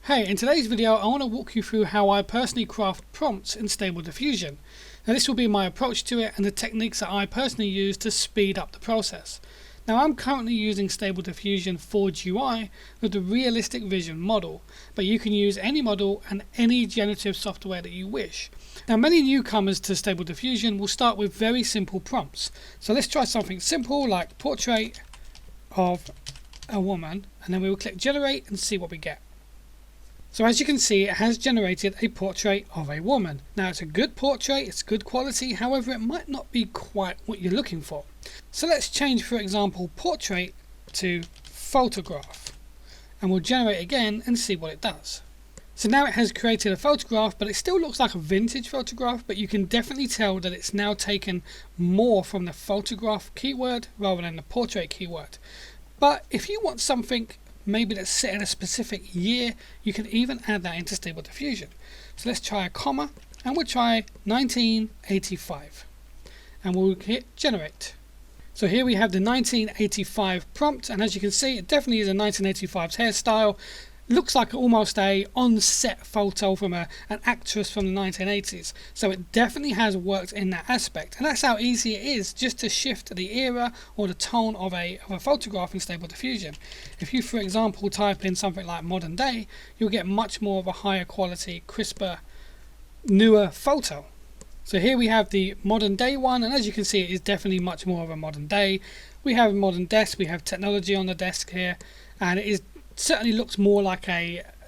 Hey, in today's video I want to walk you through how I personally craft prompts in Stable Diffusion. Now this will be my approach to it and the techniques that I personally use to speed up the process. Now I'm currently using Stable Diffusion Forge UI with the realistic vision model, but you can use any model and any generative software that you wish. Now many newcomers to Stable Diffusion will start with very simple prompts. So let's try something simple like portrait of a woman, and then we will click generate and see what we get. So as you can see, it has generated a portrait of a woman. Now it's a good portrait, it's good quality, however it might not be quite what you're looking for. So let's change, for example, portrait to photograph, and we'll generate again and see what it does. So now it has created a photograph, but it still looks like a vintage photograph, but you can definitely tell that it's now taken more from the photograph keyword rather than the portrait keyword. But if you want something maybe that's set in a specific year, you can even add that into Stable Diffusion. So let's try a comma, and we'll try 1985, and we'll hit generate. So here we have the 1985 prompt, and as you can see, it definitely is a 1985's hairstyle. Looks like almost a on-set photo from an actress from the 1980s. So it definitely has worked in that aspect, and that's how easy it is just to shift the era or the tone of a photograph in Stable Diffusion. If you, for example, type in something like modern day, you'll get much more of a higher quality, crisper, newer photo. So here we have the modern day one, and as you can see, it is definitely much more of a modern day. We have a modern desk, we have technology on the desk here, and it is certainly looks more like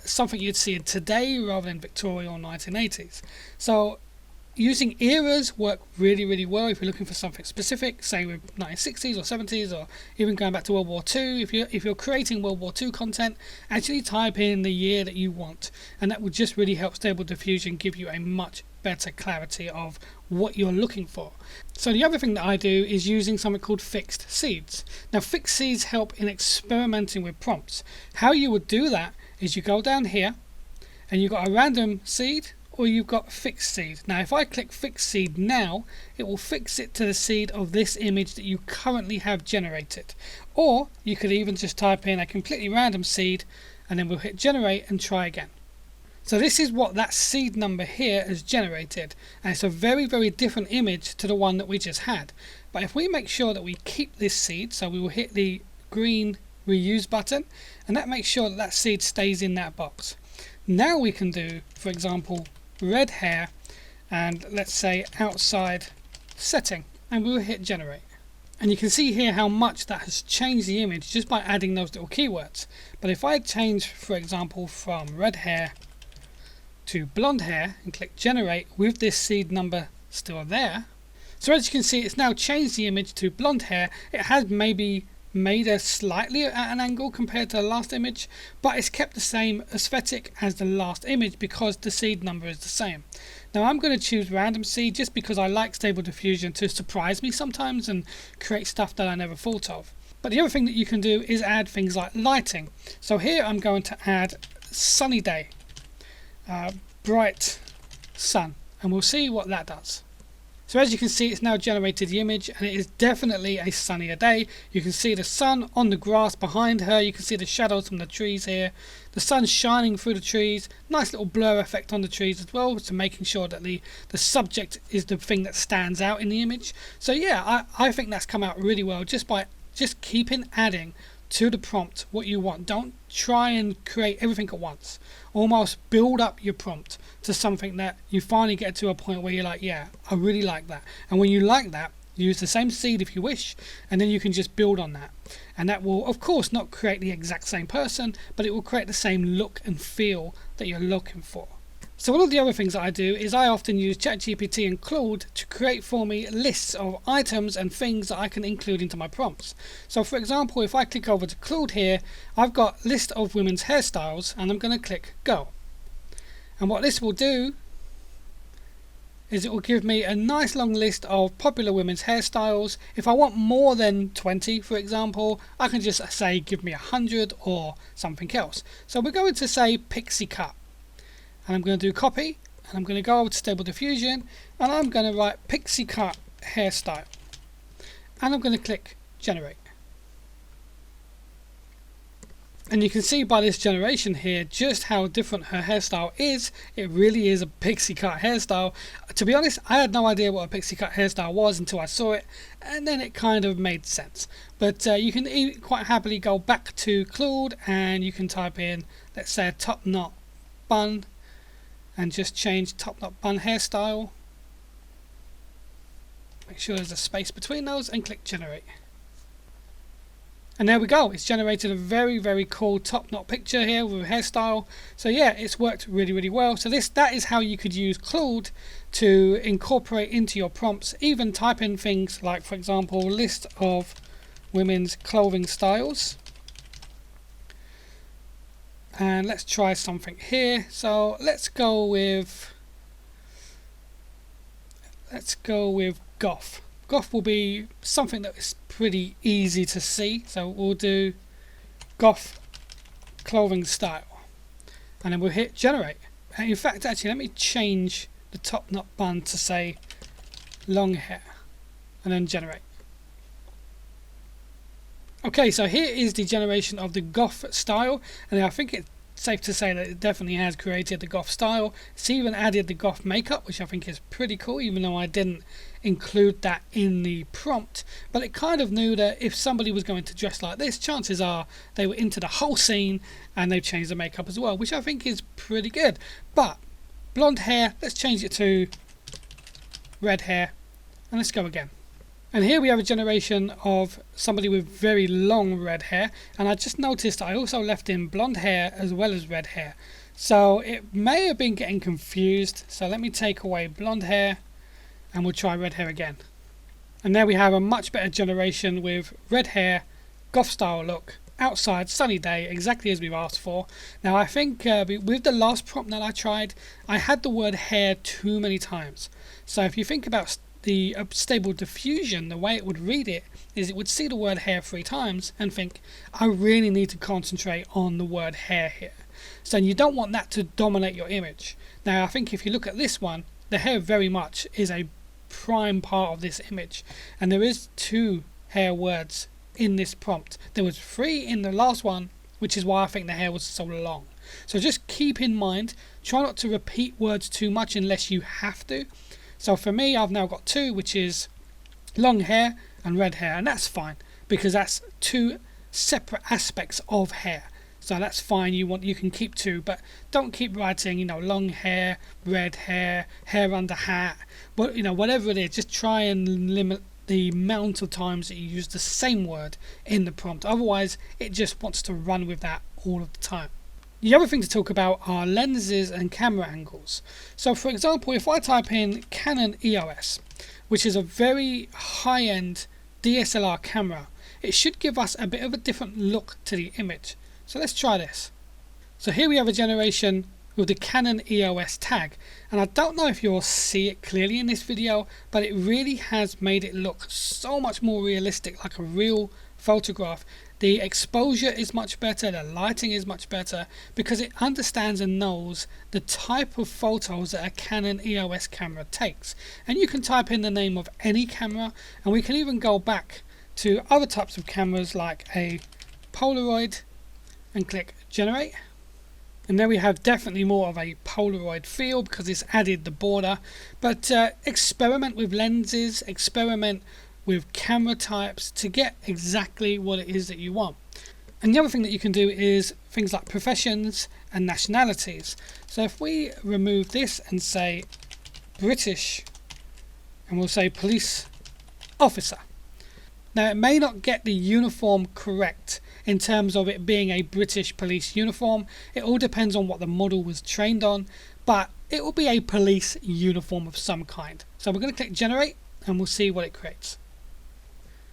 something you'd see in today rather than Victorian or 1980s. So using eras work really well if you're looking for something specific, say with 1960s or 70s, or even going back to World War II. If you're creating World War II content, actually type in the year that you want, and that will just really help Stable Diffusion give you a much better clarity of what you're looking for. So the other thing that I do is using something called fixed seeds. Now fixed seeds help in experimenting with prompts. How you would do that is you go down here and you've got a random seed, or you've got fixed seed. Now if I click fixed seed now, it will fix it to the seed of this image that you currently have generated. Or you could even just type in a completely random seed, and then we'll hit generate and try again. So this is what that seed number here has generated, and it's a very different image to the one that we just had. But if we make sure that we keep this seed, so we will hit the green reuse button, and that makes sure that that seed stays in that box. Now we can do, for example, red hair, and let's say outside setting, and we'll hit generate. And you can see here how much that has changed the image just by adding those little keywords. But if I change, for example, from red hair to blonde hair and click generate with this seed number still there, so as you can see, it's now changed the image to blonde hair. It has maybe made a slightly at an angle compared to the last image, but it's kept the same aesthetic as the last image because the seed number is the same. Now I'm going to choose random seed just because I like Stable Diffusion to surprise me sometimes and create stuff that I never thought of. But the other thing that you can do is add things like lighting. So here I'm going to add sunny day, bright sun, and we'll see what that does. So as you can see, it's now generated the image, and it is definitely a sunnier day. You can see the sun on the grass behind her, you can see the shadows from the trees here, the sun's shining through the trees, nice little blur effect on the trees as well, so making sure that the subject is the thing that stands out in the image. So yeah, I think that's come out really well just by keeping adding to the prompt what you want. Don't try and create everything at once. Almost build up your prompt to something that you finally get to a point where you're like, yeah, I really like that. And when you like that, use the same seed if you wish, and then you can just build on that. And that will, of course, not create the exact same person, but it will create the same look and feel that you're looking for. So one of the other things that I do is I often use ChatGPT and Claude to create for me lists of items and things that I can include into my prompts. So for example, if I click over to Claude here, I've got list of women's hairstyles, and I'm going to click go. And what this will do is it will give me a nice long list of popular women's hairstyles. If I want more than 20, for example, I can just say give me 100 or something else. So we're going to say pixie cut. And I'm going to do copy, and I'm going to go over to Stable Diffusion, and I'm going to write pixie cut hairstyle, and I'm going to click generate. And you can see by this generation here just how different her hairstyle is. It really is a pixie cut hairstyle. To be honest, I had no idea what a pixie cut hairstyle was until I saw it, and then it kind of made sense. But you can quite happily go back to Claude and you can type in, let's say, a top knot bun, and just change top knot bun hairstyle. Make sure there's a space between those and click generate. And there we go, it's generated a very, very cool top knot picture here with a hairstyle. So yeah, it's worked really, really well. So that is how you could use Claude to incorporate into your prompts, even type in things like, for example, list of women's clothing styles. And let's try something here. So let's go with goth. Goth will be something that is pretty easy to see, so we'll do goth clothing style, and then we'll hit generate. And in fact, actually, let me change the top knot bun to say long hair, and then generate. Okay, so here is the generation of the goth style, and I think it's safe to say that it definitely has created the goth style. It's even added the goth makeup, which I think is pretty cool, even though I didn't include that in the prompt. But it kind of knew that if somebody was going to dress like this, chances are they were into the whole scene, and they've changed the makeup as well, which I think is pretty good. But blonde hair, let's change it to red hair, and let's go again. And here we have a generation of somebody with very long red hair, and I just noticed I also left in blonde hair as well as red hair, so it may have been getting confused. So let me take away blonde hair and we'll try red hair again. And there we have a much better generation with red hair, goth style look, outside, sunny day, exactly as we've asked for. Now I think with the last prompt that I tried, I had the word hair too many times. So if you think about the Stable Diffusion, the way it would read it is it would see the word hair 3 times and think, I really need to concentrate on the word hair here. So you don't want that to dominate your image. Now I think if you look at this one, the hair very much is a prime part of this image, and there is 2 hair words in this prompt. There was 3 in the last one, which is why I think the hair was so long. So just keep in mind, try not to repeat words too much unless you have to. So for me, I've now got 2, which is long hair and red hair, and that's fine because that's 2 separate aspects of hair. So that's fine. You can keep 2, but don't keep writing, long hair, red hair, hair under hat. But whatever it is, just try and limit the amount of times that you use the same word in the prompt. Otherwise, it just wants to run with that all of the time. The other thing to talk about are lenses and camera angles. So for example, if I type in Canon EOS, which is a very high-end DSLR camera, it should give us a bit of a different look to the image. So let's try this. So here we have a generation with the Canon EOS tag, and I don't know if you'll see it clearly in this video, but it really has made it look so much more realistic, like a real photograph. The exposure is much better, the lighting is much better, because it understands and knows the type of photos that a Canon EOS camera takes. And you can type in the name of any camera, and we can even go back to other types of cameras like a Polaroid and click generate. And there we have definitely more of a Polaroid feel because it's added the border. But experiment with lenses, experiment with camera types to get exactly what it is that you want. And the other thing that you can do is things like professions and nationalities. So if we remove this and say British, and we'll say police officer. Now it may not get the uniform correct in terms of it being a British police uniform. It all depends on what the model was trained on, but it will be a police uniform of some kind. So we're going to click generate and we'll see what it creates.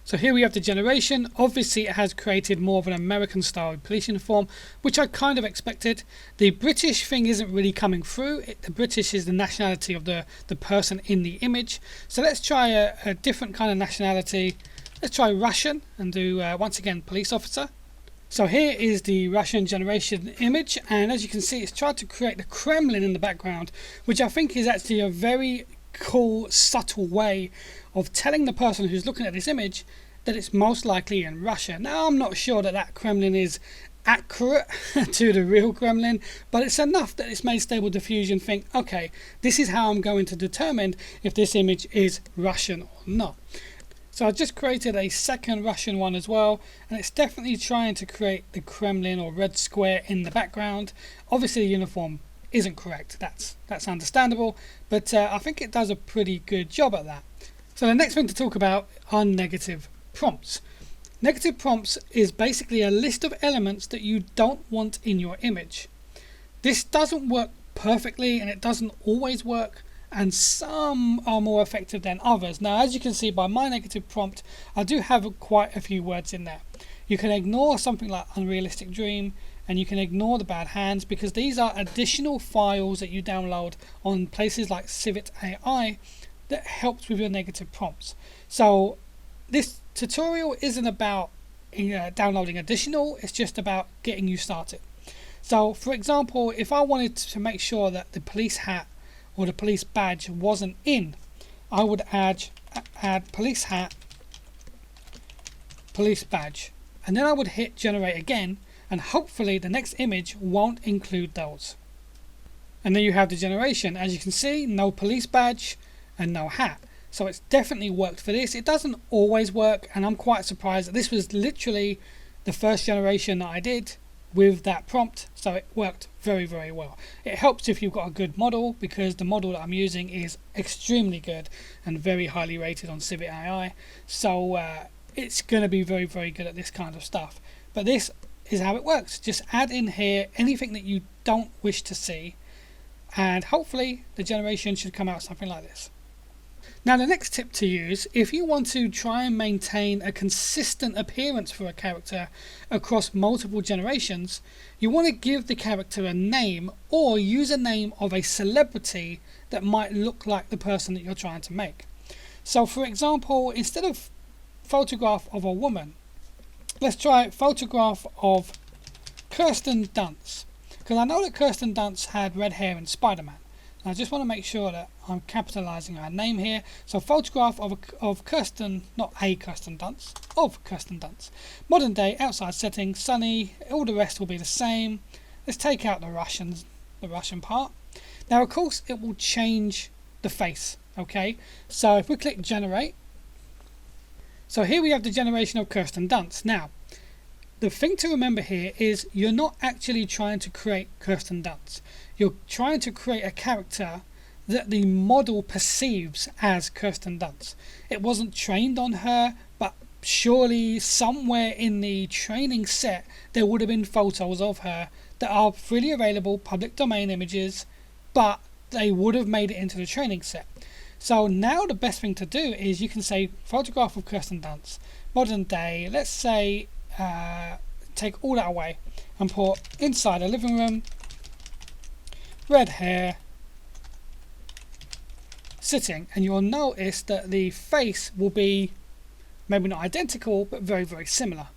So here we have the generation. Obviously it has created more of an American style police uniform, which I kind of expected. The British thing isn't really coming through. The British is the nationality of the person in the image. So let's try a different kind of nationality. Let's try Russian and do once again police officer. So here is the Russian generation image, and as you can see it's tried to create the Kremlin in the background, which I think is actually a very cool, subtle way of telling the person who's looking at this image that it's most likely in Russia. Now I'm not sure that Kremlin is accurate to the real gremlin, but it's enough that it's made Stable Diffusion think, okay, this is how I'm going to determine if this image is Russian or not. So I just created a second Russian one as well, and it's definitely trying to create the Kremlin or red square in the background. Obviously the uniform isn't correct, that's understandable, but I think it does a pretty good job at that. So the next thing to talk about are negative prompts. Negative prompts is basically a list of elements that you don't want in your image. This doesn't work perfectly, and it doesn't always work, and some are more effective than others. Now, as you can see by my negative prompt, I do have quite a few words in there. You can ignore something like unrealistic dream, and you can ignore the bad hands, because these are additional files that you download on places like CivitAI that helps with your negative prompts. So this tutorial isn't about downloading additional, it's just about getting you started. So for example, if I wanted to make sure that the police hat or the police badge wasn't in, I would add police hat, police badge, and then I would hit generate again, and hopefully the next image won't include those. And then you have the generation. As you can see, no police badge and no hat. So it's definitely worked for this. It doesn't always work, and I'm quite surprised that this was literally the first generation that I did with that prompt, so it worked very, very well. It helps if you've got a good model, because the model that I'm using is extremely good and very highly rated on CivitAI, so it's going to be very, very good at this kind of stuff. But this is how it works. Just add in here anything that you don't wish to see, and hopefully the generation should come out something like this. Now the next tip to use, if you want to try and maintain a consistent appearance for a character across multiple generations, you want to give the character a name, or use a name of a celebrity that might look like the person that you're trying to make. So for example, instead of photograph of a woman, let's try photograph of Kirsten Dunst, because I know that Kirsten Dunst had red hair in Spider-Man. I just want to make sure that I'm capitalizing her name here. So photograph of Kirsten, not a Kirsten Dunst, of Kirsten Dunst. Modern day, outside setting, sunny, all the rest will be the same. Let's take out the Russian part. Now of course it will change the face, okay? So if we click generate, so here we have the generation of Kirsten Dunst. Now, the thing to remember here is you're not actually trying to create Kirsten Dunst. You're trying to create a character that the model perceives as Kirsten Dunst. It wasn't trained on her, but surely somewhere in the training set there would have been photos of her that are freely available, public domain images, but they would have made it into the training set. So now the best thing to do is you can say photograph of Kirsten Dunst, modern day, let's say take all that away and put inside a living room, red hair, sitting, and you'll notice that the face will be maybe not identical but very, very similar.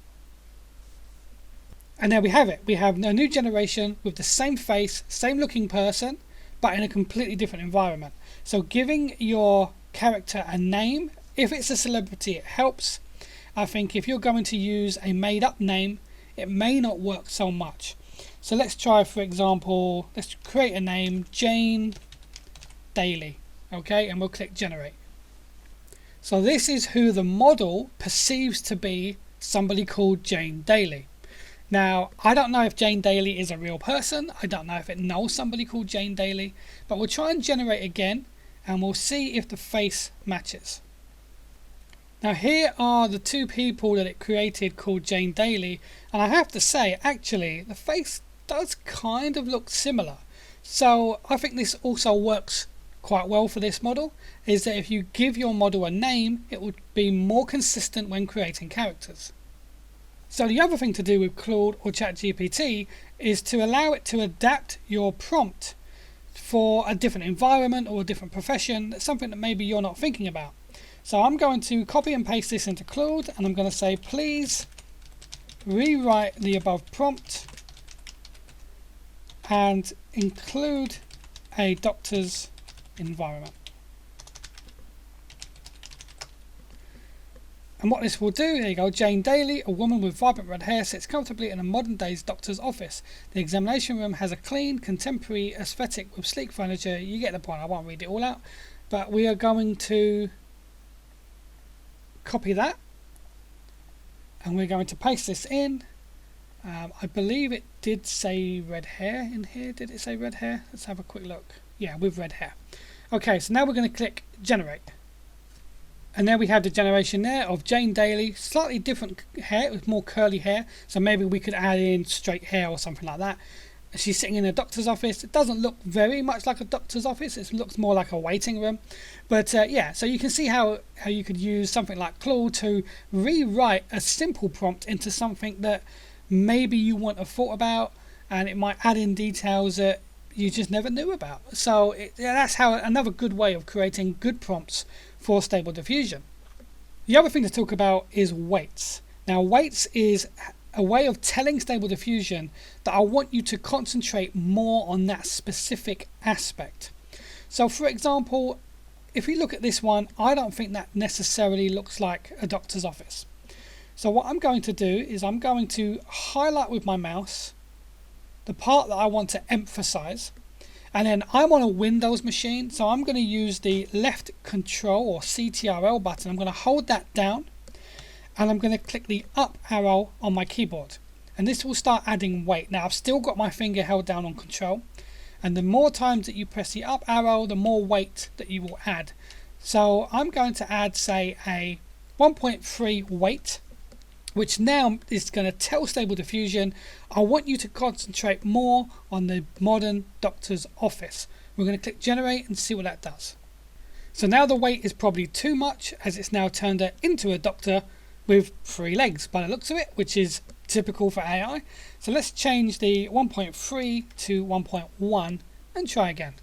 And there we have it. We have a new generation with the same face, same looking person, but in a completely different environment. So giving your character a name, if it's a celebrity, it helps. I think if you're going to use a made up name, it may not work so much. So let's try, for example, let's create a name, Jane Daly, okay, and we'll click generate. So this is who the model perceives to be somebody called Jane Daly. Now, I don't know if Jane Daly is a real person, I don't know if it knows somebody called Jane Daly, but we'll try and generate again and we'll see if the face matches. Now here are the two people that it created called Jane Daly, and I have to say, actually, the face does kind of look similar. So I think this also works quite well for this model, is that if you give your model a name, it would be more consistent when creating characters. So the other thing to do with Claude or ChatGPT is to allow it to adapt your prompt for a different environment or a different profession, something that maybe you're not thinking about. So I'm going to copy and paste this into Claude, and I'm going to say, please rewrite the above prompt and include a doctor's environment. And what this will do, there you go, Jane Daly, a woman with vibrant red hair, sits comfortably in a modern day's doctor's office. The examination room has a clean, contemporary aesthetic with sleek furniture. You get the point, I won't read it all out. But we are going to copy that. And we're going to paste this in. I believe it did say red hair in here. Did it say red hair? Let's have a quick look. Yeah, with red hair. Okay, so now we're going to click generate. And there we have the generation there of Jane Daly, slightly different hair, with more curly hair. So maybe we could add in straight hair or something like that. She's sitting in a doctor's office. It doesn't look very much like a doctor's office. It looks more like a waiting room. But yeah, so you can see how you could use something like Claude to rewrite a simple prompt into something that maybe you wouldn't have thought about, and it might add in details that you just never knew about. So that's how another good way of creating good prompts for Stable Diffusion. The other thing to talk about is weights. Now, weights is a way of telling Stable Diffusion that I want you to concentrate more on that specific aspect. So for example, if we look at this one, I don't think that necessarily looks like a doctor's office. So what I'm going to do is I'm going to highlight with my mouse the part that I want to emphasize. And then I'm on a Windows machine, so I'm going to use the left control or CTRL button. I'm going to hold that down and I'm going to click the up arrow on my keyboard. And this will start adding weight. Now I've still got my finger held down on control. And the more times that you press the up arrow, the more weight that you will add. So I'm going to add, say, a 1.3 weight, which now is going to tell Stable Diffusion, I want you to concentrate more on the modern doctor's office. We're going to click generate and see what that does. So now the weight is probably too much, as it's now turned it into a doctor with 3 legs by the looks of it, which is typical for AI. So let's change the 1.3 to 1.1 and try again.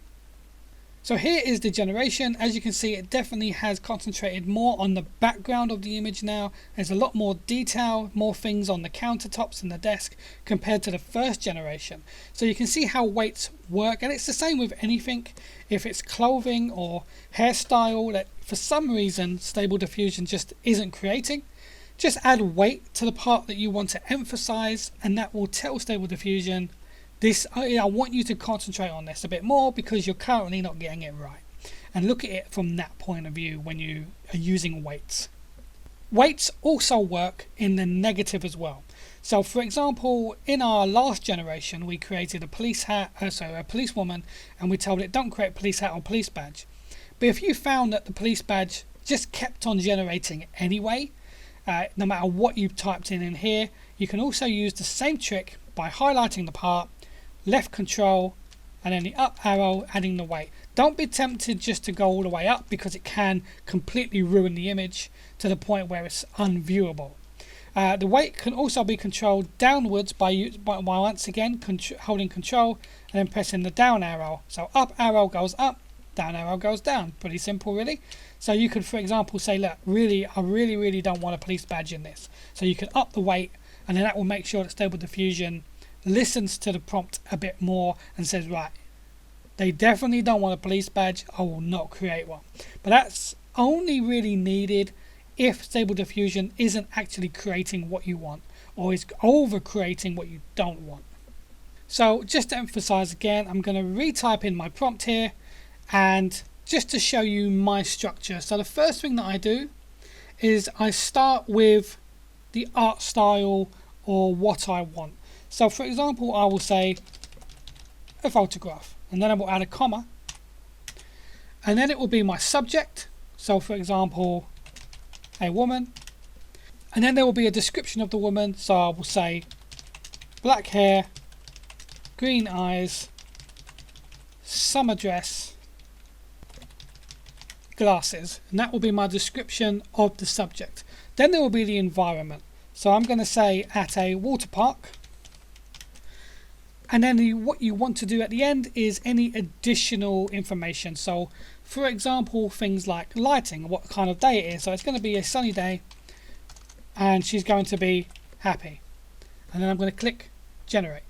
So here is the generation. As you can see, it definitely has concentrated more on the background of the image now. There's a lot more detail, more things on the countertops and the desk compared to the first generation. So you can see how weights work, and it's the same with anything. If it's clothing or hairstyle that for some reason Stable Diffusion just isn't creating, just add weight to the part that you want to emphasize, and that will tell Stable Diffusion, I want you to concentrate on this a bit more because you're currently not getting it right. And look at it from that point of view when you are using weights. Weights also work in the negative as well. So for example, in our last generation, we created a policewoman, and we told it don't create police hat or police badge. But if you found that the police badge just kept on generating anyway, no matter what you've typed in here, you can also use the same trick by highlighting the part, left control, and then the up arrow adding the weight. Don't be tempted just to go all the way up because it can completely ruin the image to the point where it's unviewable. The weight can also be controlled downwards by once again holding control and then pressing the down arrow. So up arrow goes up, down arrow goes down. Pretty simple really. So you could, for example, say, look, I really don't want a police badge in this. So you can up the weight, and then that will make sure that Stable Diffusion listens to the prompt a bit more and says, right, they definitely don't want a police badge, I will not create one. But that's only really needed if Stable Diffusion isn't actually creating what you want or is over creating what you don't want. So just to emphasize again, I'm going to retype in my prompt here, and just to show you my structure. So the first thing that I do is I start with the art style or what I want. So for example, I will say a photograph, and then I will add a comma, and then it will be my subject. So for example, a woman, and then there will be a description of the woman. So I will say black hair, green eyes, summer dress, glasses, and that will be my description of the subject. Then there will be the environment. So I'm going to say at a water park. And then what you want to do at the end is any additional information. So for example, things like lighting, what kind of day it is. So it's going to be a sunny day and she's going to be happy. And then I'm going to click generate.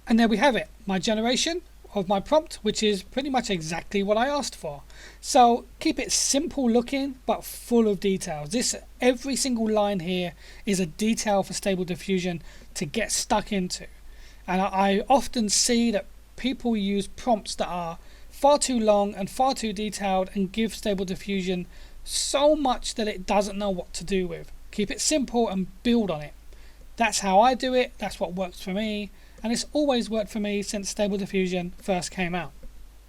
And there we have it, my generation of my prompt, which is pretty much exactly what I asked for. So keep it simple looking but full of details. Every single line here is a detail for Stable Diffusion to get stuck into. And I often see that people use prompts that are far too long and far too detailed and give Stable Diffusion so much that it doesn't know what to do with. Keep it simple and build on it. That's how I do it, that's what works for me, and it's always worked for me since Stable Diffusion first came out.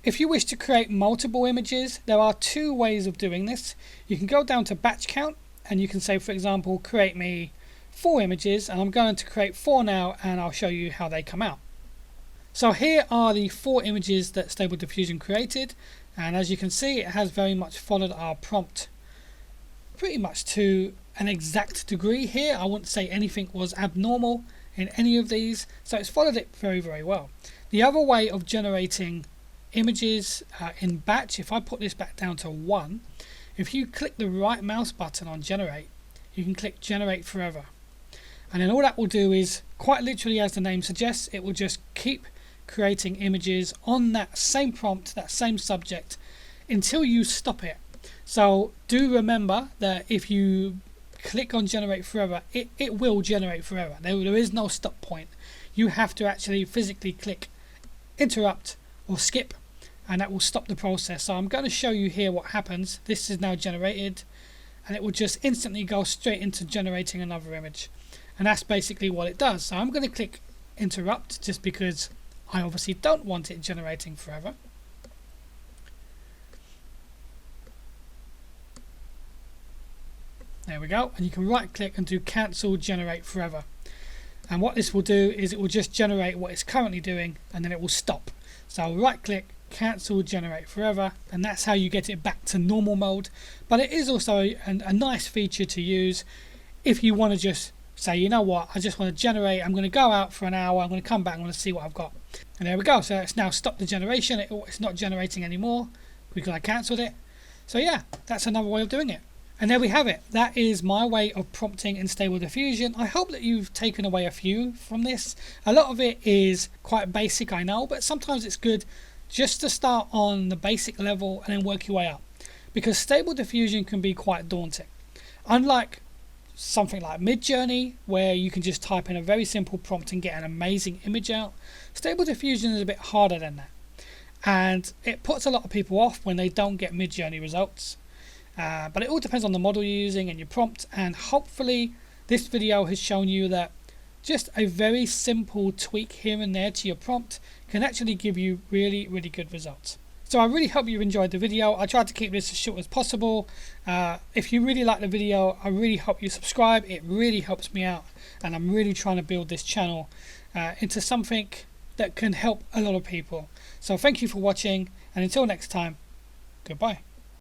If you wish to create multiple images, there are two ways of doing this. You can go down to batch count and you can say, for example, create me 4 images, and I'm going to create 4 now and I'll show you how they come out. So here are the 4 images that Stable Diffusion created, and as you can see it has very much followed our prompt pretty much to an exact degree here. I wouldn't say anything was abnormal in any of these, so it's followed it very, very well. The other way of generating images in batch, if I put this back down to 1, if you click the right mouse button on generate, you can click generate forever, and then all that will do is, quite literally as the name suggests, it will just keep creating images on that same prompt, that same subject, until you stop it. So do remember that if you click on generate forever, it will generate forever. There is no stop point. You have to actually physically click interrupt or skip, and that will stop the process. So I'm going to show you here what happens. This is now generated, and it will just instantly go straight into generating another image, and that's basically what it does. So I'm going to click interrupt just because I obviously don't want it generating forever. There we go, and you can right click and do cancel generate forever, and what this will do is it will just generate what it's currently doing and then it will stop. So right click, cancel generate forever, and that's how you get it back to normal mode. But it is also a nice feature to use if you want to just say, you know what, I just want to generate, I'm going to go out for an hour, I'm going to come back, I'm going to see what I've got. And there we go, so it's now stopped the generation, it's not generating anymore because I cancelled it. So yeah, that's another way of doing it. And there we have it. That is my way of prompting in Stable Diffusion. I hope that you've taken away a few from this. A lot of it is quite basic, I know, but sometimes it's good just to start on the basic level and then work your way up, because Stable Diffusion can be quite daunting. Unlike something like Midjourney, where you can just type in a very simple prompt and get an amazing image out, Stable Diffusion is a bit harder than that. And it puts a lot of people off when they don't get Midjourney results. But it all depends on the model you're using and your prompt, and hopefully this video has shown you that just a very simple tweak here and there to your prompt can actually give you really, really good results. So I really hope you enjoyed the video. I tried to keep this as short as possible. If you really like the video, I really hope you subscribe. It really helps me out, and I'm really trying to build this channel into something that can help a lot of people. So thank you for watching, and until next time, goodbye.